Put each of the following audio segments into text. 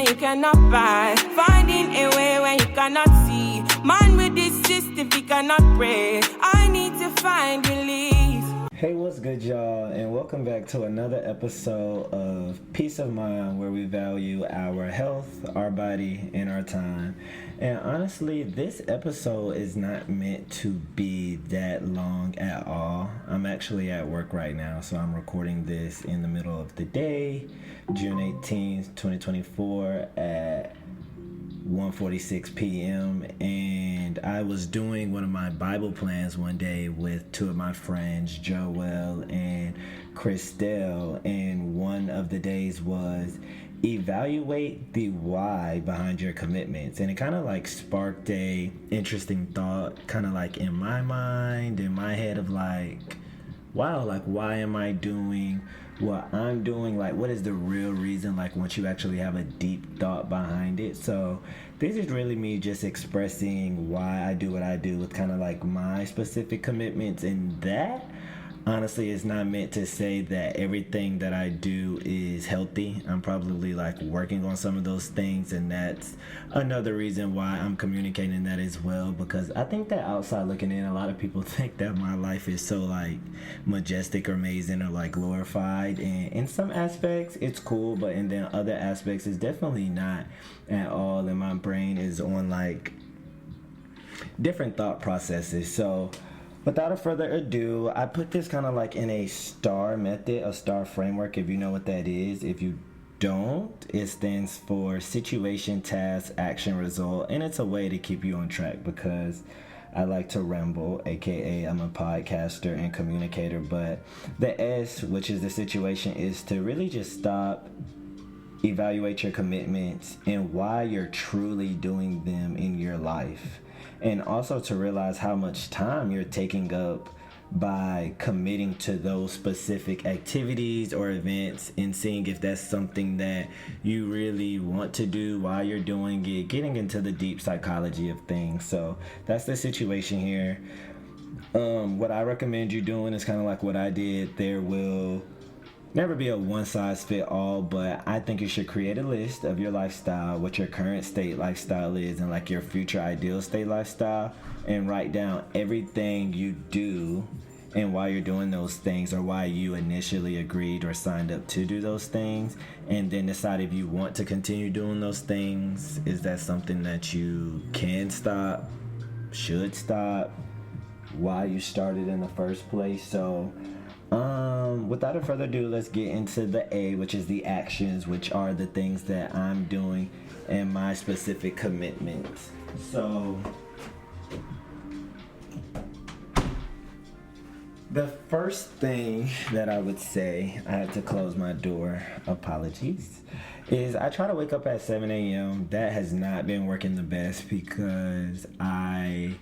when you cannot buy. Finding a way when you cannot see. Man with this system, he cannot pray. I need to find relief. Hey, what's good, y'all? And welcome back to another episode of Peace of Mind, where we value our health, our body, and our time. And honestly, this episode is not meant to be that long at all. I'm actually at work right now, so I'm recording this in the middle of the day, June 18th, 2024 at 1:46 p.m. and I was doing one of my Bible plans one day with two of my friends, Joel and Christelle, and one of the days was evaluate the why behind your commitments. And it kind of like sparked a interesting thought, kind of like in my mind, in my head, of like, wow, like why am I doing what I'm doing? Like, what is the real reason? Like, once you actually have a deep thought behind it. So this is really me just expressing why I do what I do with kind of like my specific commitments. And that honestly is not meant to say that everything that I do is healthy. I'm probably like working on some of those things, and that's another reason why I'm communicating that as well, because I think that outside looking in, a lot of people think that my life is so like majestic or amazing or like glorified, and in some aspects it's cool, but in then other aspects it's definitely not at all, and my brain is on like different thought processes. So without a further ado, I put this kind of like in a STAR method, a STAR framework, if you know what that is. If you don't, it stands for situation, task, action, result. And it's a way to keep you on track, because I like to ramble, aka I'm a podcaster and communicator. But the S, which is the situation, is to really just stop, evaluate your commitments and why you're truly doing them in your life. And also to realize how much time you're taking up by committing to those specific activities or events, and seeing if that's something that you really want to do while you're doing it, getting into the deep psychology of things. So that's the situation here. What I recommend you doing is kind of like what I did. There will never be a one-size-fit-all, but I think you should create a list of your lifestyle, what your current state lifestyle is, and like your future ideal state lifestyle, and write down everything you do and why you're doing those things, or why you initially agreed or signed up to do those things, and then decide if you want to continue doing those things. Is that something that you can stop, should stop, why you started in the first place? So without a further ado, let's get into the A, which is the actions, which are the things that I'm doing and my specific commitments. So the first thing that I would say, I had to close my door, apologies, is I try to wake up at 7 a.m. That has not been working the best, because I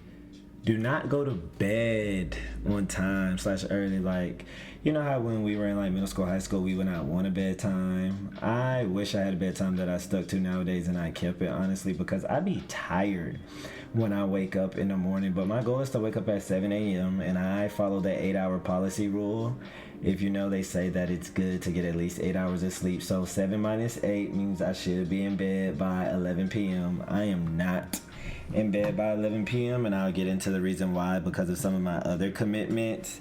do not go to bed on time / early. Like, you know how when we were in like middle school, high school, we would not want a bedtime. I wish I had a bedtime that I stuck to nowadays, and I kept it, honestly, because I be tired when I wake up in the morning. But my goal is to wake up at 7 a.m. and I follow the 8-hour policy rule. If you know, they say that it's good to get at least 8 hours of sleep. So 7 minus 8 means I should be in bed by 11 p.m. I am not in bed by 11 p.m. and I'll get into the reason why, because of some of my other commitments.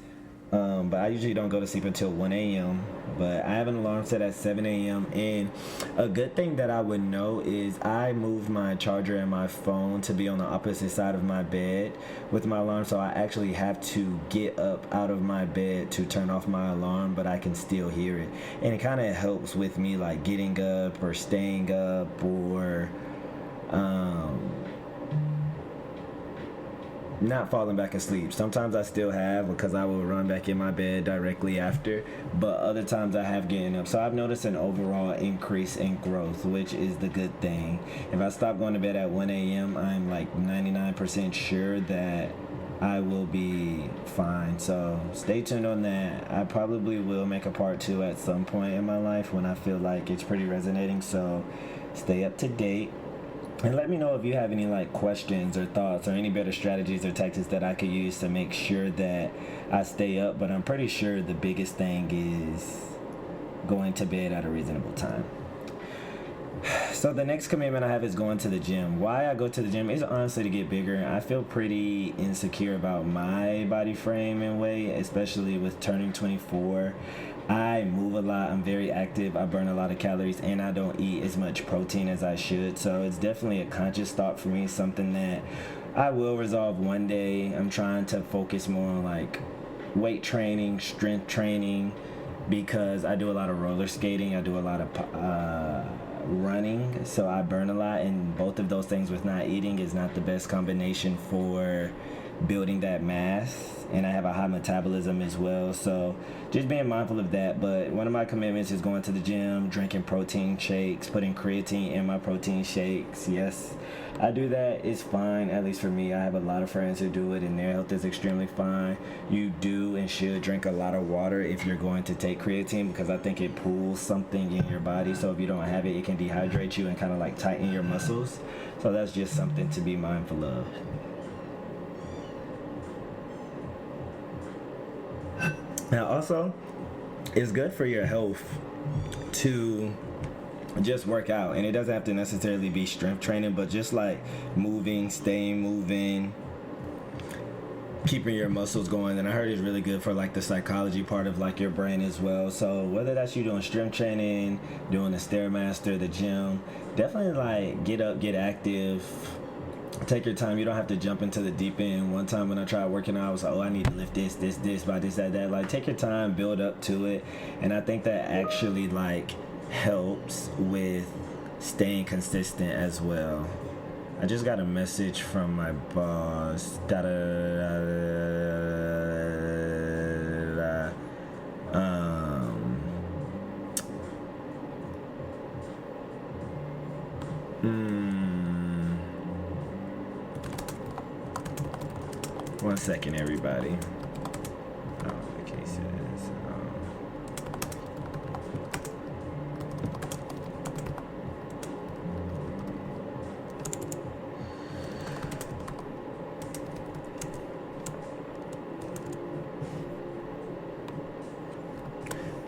But I usually don't go to sleep until 1 a.m. But I have an alarm set at 7 a.m. And a good thing that I would know is I move my charger and my phone to be on the opposite side of my bed with my alarm. So I actually have to get up out of my bed to turn off my alarm, but I can still hear it. And it kind of helps with me like getting up or staying up, or not falling back asleep. Sometimes I still have, because I will run back in my bed directly after, but other times I have getting up. So I've noticed an overall increase in growth, which is the good thing. If I stop going to bed at 1 a.m., I'm like 99% sure that I will be fine. So stay tuned on that. I probably will make a part 2 at some point in my life when I feel like it's pretty resonating. So stay up to date. And let me know if you have any like questions or thoughts or any better strategies or tactics that I could use to make sure that I stay up. But I'm pretty sure the biggest thing is going to bed at a reasonable time. So the next commitment I have is going to the gym. Why I go to the gym is honestly to get bigger. I feel pretty insecure about my body frame and weight, especially with turning 24. I move a lot. I'm very active. I burn a lot of calories, and I don't eat as much protein as I should. So it's definitely a conscious thought for me, something that I will resolve one day. I'm trying to focus more on like weight training, strength training, because I do a lot of roller skating. I do a lot of running, so I burn a lot, and both of those things with not eating is not the best combination for building that mass. And I have a high metabolism as well, so just being mindful of that. But one of my commitments is going to the gym, drinking protein shakes, putting creatine in my protein shakes. Yes, I do that. It's fine, at least for me. I have a lot of friends who do it, and their health is extremely fine. You do and should drink a lot of water if you're going to take creatine, because I think it pulls something in your body. So if you don't have it, it can dehydrate you and kind of like tighten your muscles. So that's just something to be mindful of. Now also, it's good for your health to just work out, and it doesn't have to necessarily be strength training, but just like moving, staying moving, keeping your muscles going. And I heard it's really good for like the psychology part of like your brain as well. So whether that's you doing strength training, doing the Stairmaster, the gym, definitely like get up, get active. Take your time. You don't have to jump into the deep end. One time when I tried working out, I was like, oh, I need to lift this, by this, that. Like, take your time, build up to it. And I think that actually, like, helps with staying consistent as well. I just got a message from my boss. One second, everybody. The case is,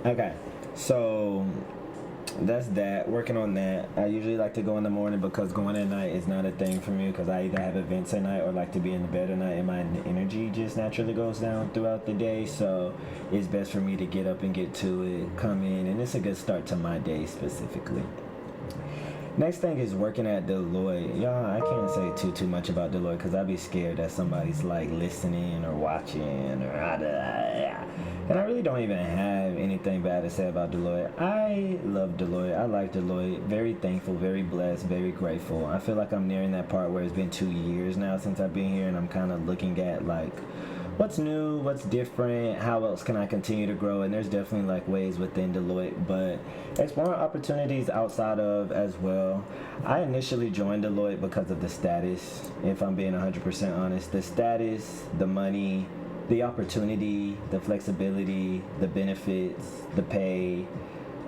Okay, so that's that. Working on that. I usually like to go in the morning because going at night is not a thing for me, because I either have events at night or like to be in the bed at night, and my energy just naturally goes down throughout the day. So it's best for me to get up and get to it, come in, and it's a good start to my day specifically. Next thing is working at Deloitte. Y'all, I can't say too much about Deloitte because I'd be scared that somebody's like listening or watching and I really don't even have anything bad to say about Deloitte. I love Deloitte. I like Deloitte. Very thankful, very blessed, very grateful. I feel like I'm nearing that part where it's been 2 years now since I've been here, and I'm kind of looking at like what's new, what's different, how else can I continue to grow. And there's definitely like ways within Deloitte, but exploring opportunities outside of as well. I initially joined Deloitte because of the status, if I'm being 100% honest. The status, the money, the opportunity, the flexibility, the benefits, the pay,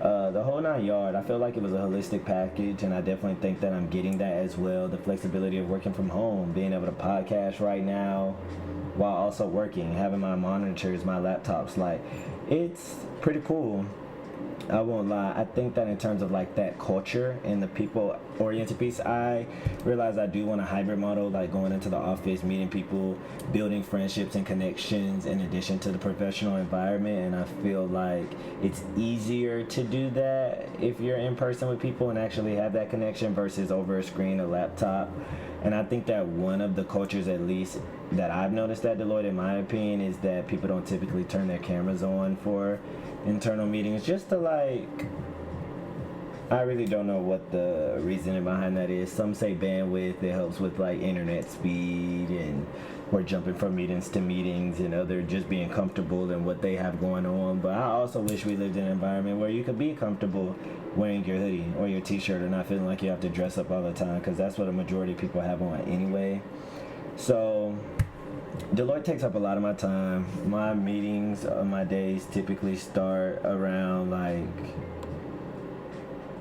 the whole 9 yards. I feel like it was a holistic package, and I definitely think that I'm getting that as well. The flexibility of working from home, being able to podcast right now while also working, having my monitors, my laptops, like it's pretty cool. I won't lie. I think that in terms of like that culture and the people oriented piece, I realize I do want a hybrid model, like going into the office, meeting people, building friendships and connections in addition to the professional environment. And I feel like it's easier to do that if you're in person with people and actually have that connection versus over a screen or laptop. And I think that one of the cultures, at least that I've noticed at Deloitte, in my opinion, is that people don't typically turn their cameras on for internal meetings, just to like, I really don't know what the reasoning behind that is. Some say bandwidth, it helps with like internet speed, and we're jumping from meetings to meetings, and other just being comfortable in what they have going on. But I also wish we lived in an environment where you could be comfortable wearing your hoodie or your t-shirt and not feeling like you have to dress up all the time, because that's what a majority of people have on anyway. So Deloitte takes up a lot of my time. My meetings, my days typically start around like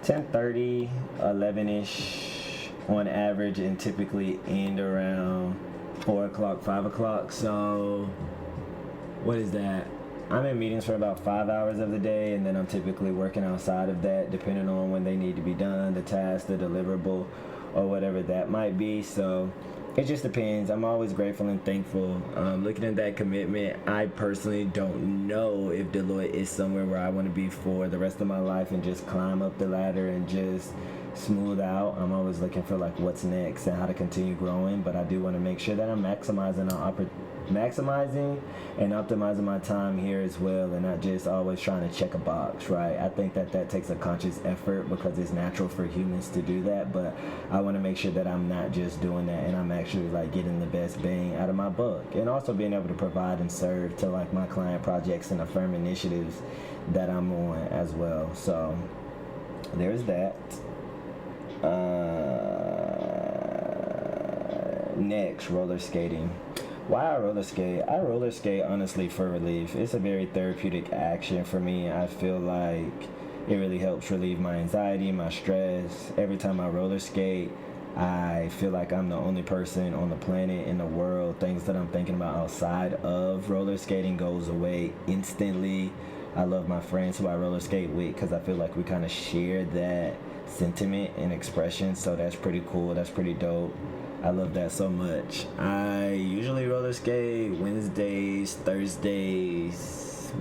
10:30, 11ish on average, and typically end around 4 o'clock, 5 o'clock. So what is that? I'm in meetings for about 5 hours of the day, and then I'm typically working outside of that, depending on when they need to be done, the task, the deliverable, or whatever that might be. So it just depends. I'm always grateful and thankful. Looking at that commitment, I personally don't know if Deloitte is somewhere where I want to be for the rest of my life and just climb up the ladder and just smooth out. I'm always looking for like what's next and how to continue growing, but I do want to make sure that I'm maximizing and optimizing my time here as well, and not just always trying to check a box, right? I think that takes a conscious effort because it's natural for humans to do that, but I want to make sure that I'm not just doing that and I'm actually like getting the best bang out of my buck, and also being able to provide and serve to like my client projects and affirm initiatives that I'm on as well. So there's that. Next, roller skating. Why I roller skate? I roller skate honestly for relief. It's a very therapeutic action for me. I feel like it really helps relieve my anxiety, my stress. Every time I roller skate, I feel like I'm the only person on the planet, in the world. Things that I'm thinking about outside of roller skating goes away instantly. I love my friends who I roller skate with because I feel like we kind of share that sentiment and expression, so that's pretty cool. That's pretty dope. I love that so much. I usually roller skate Wednesdays, Thursdays,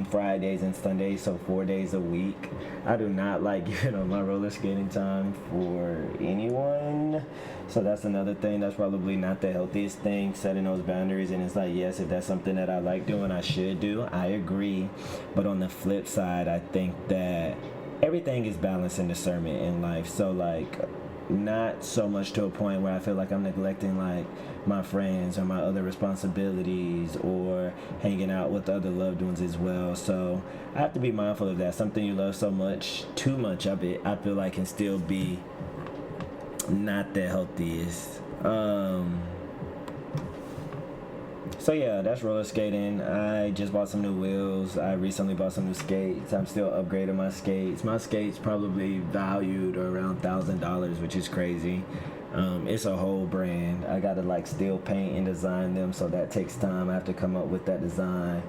Fridays, and Sundays, so 4 days a week. I do not like giving up my roller skating time for anyone. So that's another thing. That's probably not the healthiest thing, setting those boundaries. And it's like, yes, if that's something that I like doing, I should do. I agree. But on the flip side, I think that everything is balance and discernment in life. So like, not so much to a point where I feel like I'm neglecting like my friends or my other responsibilities or hanging out with other loved ones as well. So I have to be mindful of that. Something you love so much, too much of it, I feel like can still be not the healthiest. So yeah, that's roller skating. I just bought some new wheels. I recently bought some new skates. I'm still upgrading my skates. My skates probably valued around $1,000, which is crazy. It's a whole brand. I gotta like still paint and design them, so that takes time. I have to come up with that design.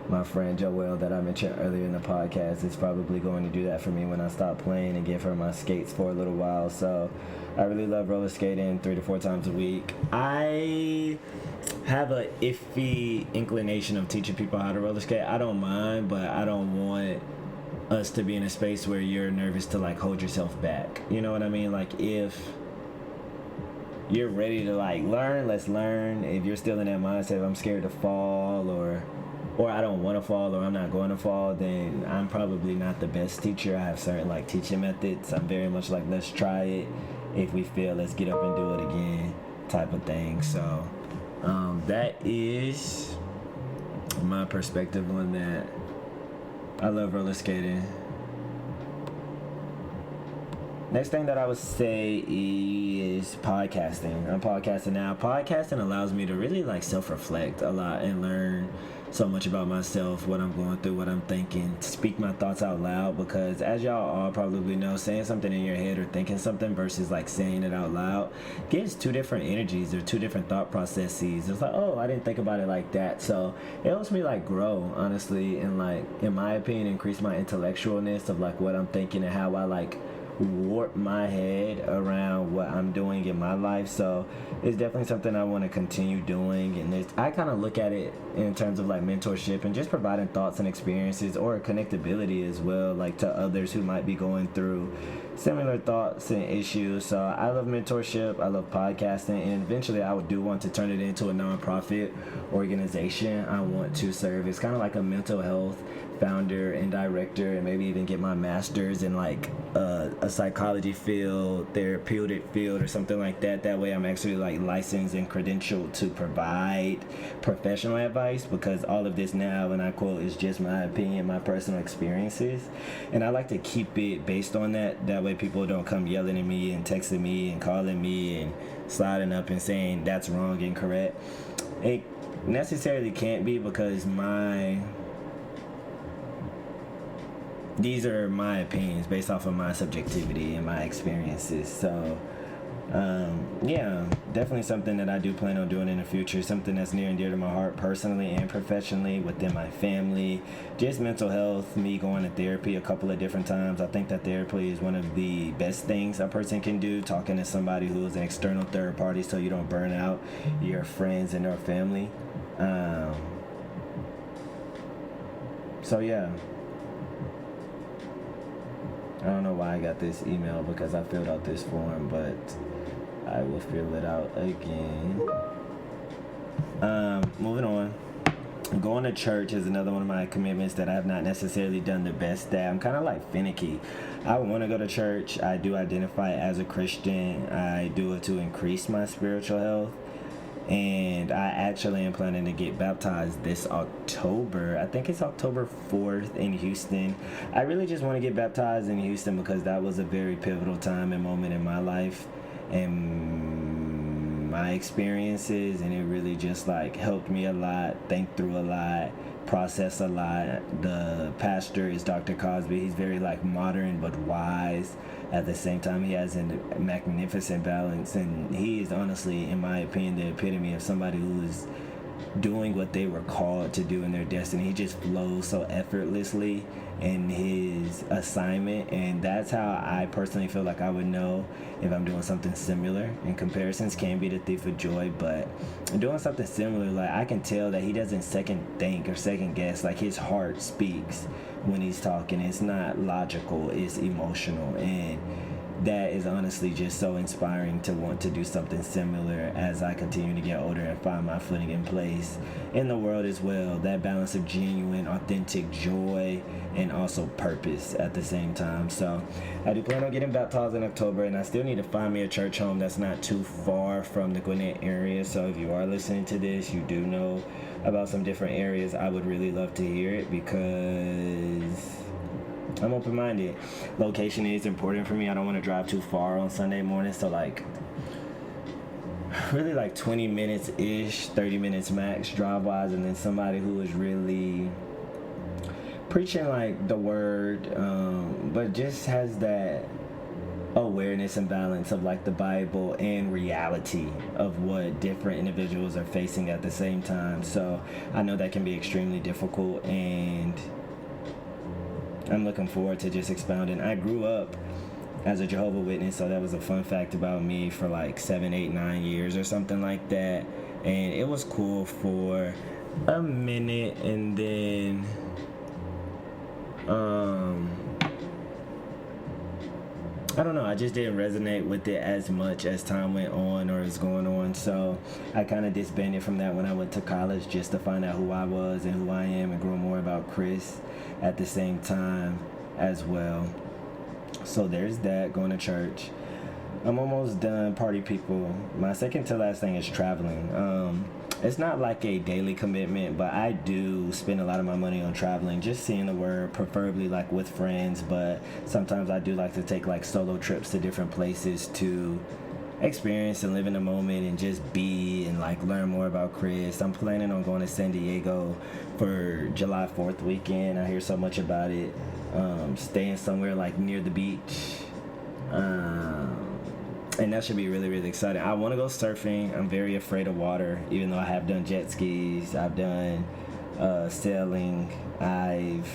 My friend Joelle that I mentioned earlier in the podcast is probably going to do that for me when I stop playing and give her my skates for a little while. So I really love roller skating 3 to 4 times a week. I have a iffy inclination of teaching people how to roller skate. I don't mind, but I don't want us to be in a space where you're nervous to like hold yourself back. You know what I mean? Like if you're ready to like learn, let's learn. If you're still in that mindset of I'm scared to fall or I don't want to fall or I'm not going to fall, then I'm probably not the best teacher. I have certain like teaching methods. I'm very much like, let's try it. If we fail, let's get up and do it again type of thing. So that is my perspective on that. I love roller skating. Next thing that I would say is podcasting. I'm podcasting now. Podcasting allows me to really like self-reflect a lot and learn so much about myself, what I'm going through, what I'm thinking, speak my thoughts out loud, because as y'all all probably know, saying something in your head or thinking something versus like saying it out loud gives two different energies or two different thought processes. It's like, oh, I didn't think about it like that. So it helps me like grow, honestly, and like, in my opinion, increase my intellectualness of like what I'm thinking and how I like warp my head around what I'm doing in my life. So it's definitely something I want to continue doing, and I kind of look at it in terms of like mentorship and just providing thoughts and experiences or connectability as well, like to others who might be going through similar thoughts and issues. So I love mentorship, I love podcasting, and eventually I do want to turn it into a nonprofit organization. I want to serve as kind of like a mental health founder and director, and maybe even get my master's in like a psychology field, therapeutic field, or something like that. That way I'm actually like licensed and credentialed to provide professional advice, because all of this now, and I quote, is just my opinion, my personal experiences, and I like to keep it based on that. That way people don't come yelling at me and texting me and calling me and sliding up and saying that's wrong and correct. It necessarily can't be, because these are my opinions based off of my subjectivity and my experiences. So Yeah, definitely something that I do plan on doing in the future. Something that's near and dear to my heart personally and professionally within my family. Just mental health, me going to therapy a couple of different times. I think that therapy is one of the best things a person can do, talking to somebody who is an external third party so you don't burn out your friends and your family. So yeah. I don't know why I got this email because I filled out this form, but I will fill it out again. Moving on. Going to church is another one of my commitments that I have not necessarily done the best at. I'm kind of like finicky. I want to go to church. I do identify as a Christian. I do it to increase my spiritual health. And I actually am planning to get baptized this October. I think it's October 4th in Houston. I really just want to get baptized in Houston because that was a very pivotal time and moment in my life and my experiences, and it really just like helped me a lot, think through a lot, process a lot. The pastor is Dr. Cosby. He's very like modern but wise. At the same time, he has a magnificent balance, and he is honestly, in my opinion, the epitome of somebody who is doing what they were called to do in their destiny. He just flows so effortlessly in his assignment, and that's how I personally feel like I would know if I'm doing something similar. And comparisons can be the thief of joy, but doing something similar, like I can tell that he doesn't second think or second guess. Like his heart speaks when he's talking. It's not logical, it's emotional, and that is honestly just so inspiring to want to do something similar as I continue to get older and find my footing in place in the world as well. That balance of genuine, authentic joy and also purpose at the same time. So I do plan on getting baptized in October, and I still need to find me a church home that's not too far from the Gwinnett area. So if you are listening to this, you do know about some different areas, I would really love to hear it because I'm open-minded. Location is important for me. I don't want to drive too far on Sunday morning, so like really like 20 minutes ish, 30 minutes max drive wise, and then somebody who is really preaching like the word, but just has that awareness and balance of like the Bible and reality of what different individuals are facing at the same time. So I know that can be extremely difficult, and I'm looking forward to just expounding. I grew up as a Jehovah's Witness, so that was a fun fact about me for like 7, 8, 9 years or something like that. And it was cool for a minute, and then I don't know, I just didn't resonate with it as much as time went on or is going on. So I kind of disbanded from that when I went to college just to find out who I was and who I am and grow more about Chris at the same time as well. So there's that, going to church. I'm almost done, party people. My second to last thing is traveling. It's not like a daily commitment, but I do spend a lot of my money on traveling, just seeing the world, preferably like with friends, but sometimes I do like to take like solo trips to different places to experience and live in the moment and just be and like learn more about Chris. I'm planning on going to San Diego for July 4th weekend. I hear so much about it. Staying somewhere like near the beach. And that should be really, really exciting. I want to go surfing. I'm very afraid of water, even though I have done jet skis. I've done sailing. I've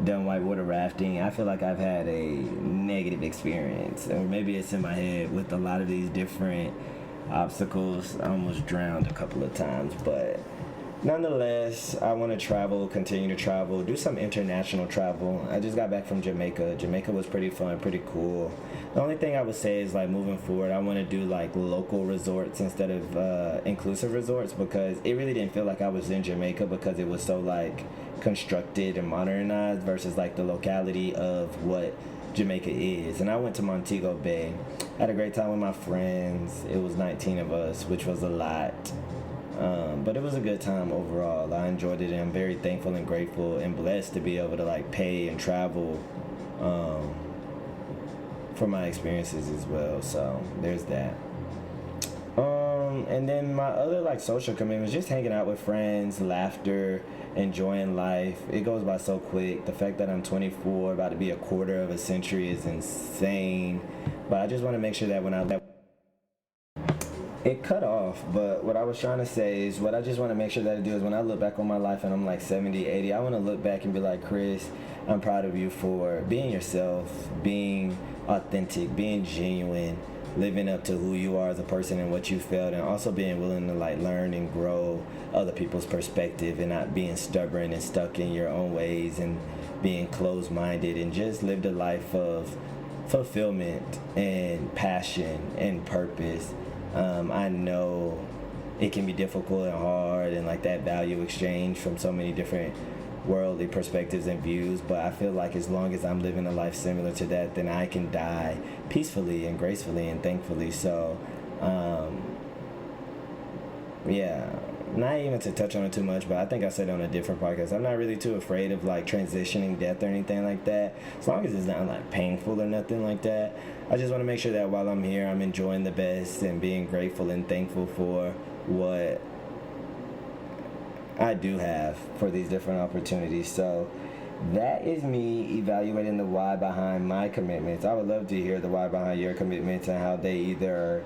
done whitewater rafting. I feel like I've had a negative experience, or maybe it's in my head with a lot of these different obstacles. I almost drowned a couple of times, but nonetheless, I want to travel, continue to travel, do some international travel. I just got back from Jamaica. Jamaica was pretty fun, pretty cool. The only thing I would say is like moving forward, I want to do like local resorts instead of inclusive resorts, because it really didn't feel like I was in Jamaica because it was so like constructed and modernized versus like the locality of what Jamaica is. And I went to Montego Bay. I had a great time with my friends. It was 19 of us, which was a lot. But it was a good time overall. I enjoyed it, and I'm very thankful and grateful and blessed to be able to like pay and travel for my experiences as well. So there's that. And then my other like social commitments, just hanging out with friends, laughter, enjoying life. It goes by so quick. The fact that I'm 24, about to be a quarter of a century, is insane. But I just want to make sure that it cut off, but what I was trying to say is what I just want to make sure that I do is when I look back on my life and I'm like 70, 80, I want to look back and be like, Chris, I'm proud of you for being yourself, being authentic, being genuine, living up to who you are as a person and what you felt, and also being willing to like learn and grow other people's perspective and not being stubborn and stuck in your own ways and being closed-minded, and just lived a life of fulfillment and passion and purpose. I know it can be difficult and hard and like that value exchange from so many different worldly perspectives and views, but I feel like as long as I'm living a life similar to that, then I can die peacefully and gracefully and thankfully. So yeah, not even to touch on it too much, but I think I said on a different podcast, I'm not really too afraid of like transitioning death or anything like that, as long as it's not like painful or nothing like that. I just want to make sure that while I'm here, I'm enjoying the best and being grateful and thankful for what I do have for these different opportunities. So that is me evaluating the why behind my commitments. I would love to hear the why behind your commitments and how they either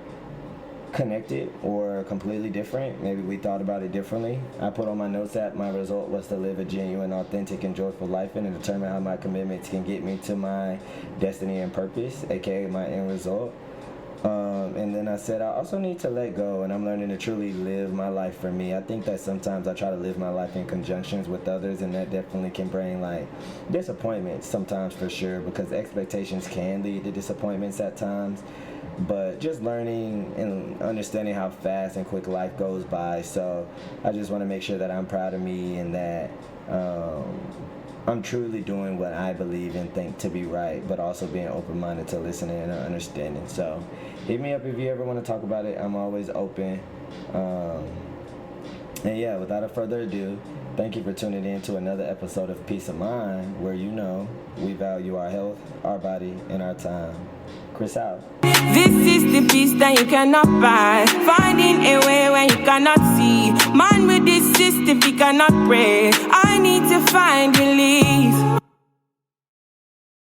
connected or completely different. Maybe we thought about it differently. I put on my notes that my result was to live a genuine, authentic, and joyful life and to determine how my commitments can get me to my destiny and purpose, aka my end result. And then I said I also need to let go, and I'm learning to truly live my life for me. I think that sometimes I try to live my life in conjunctions with others, and that definitely can bring like disappointments sometimes, for sure, because expectations can lead to disappointments at times. But just learning and understanding how fast and quick life goes by. So I just want to make sure that I'm proud of me and that I'm truly doing what I believe and think to be right, but also being open-minded to listening and understanding. So hit me up if you ever want to talk about it. I'm always open. And yeah, without a further ado, thank you for tuning in to another episode of Peace of Mind, where you know we value our health, our body, and our time. Chris out. This is the peace that you cannot buy. Finding a way when you cannot see. Man with this system, he cannot pray.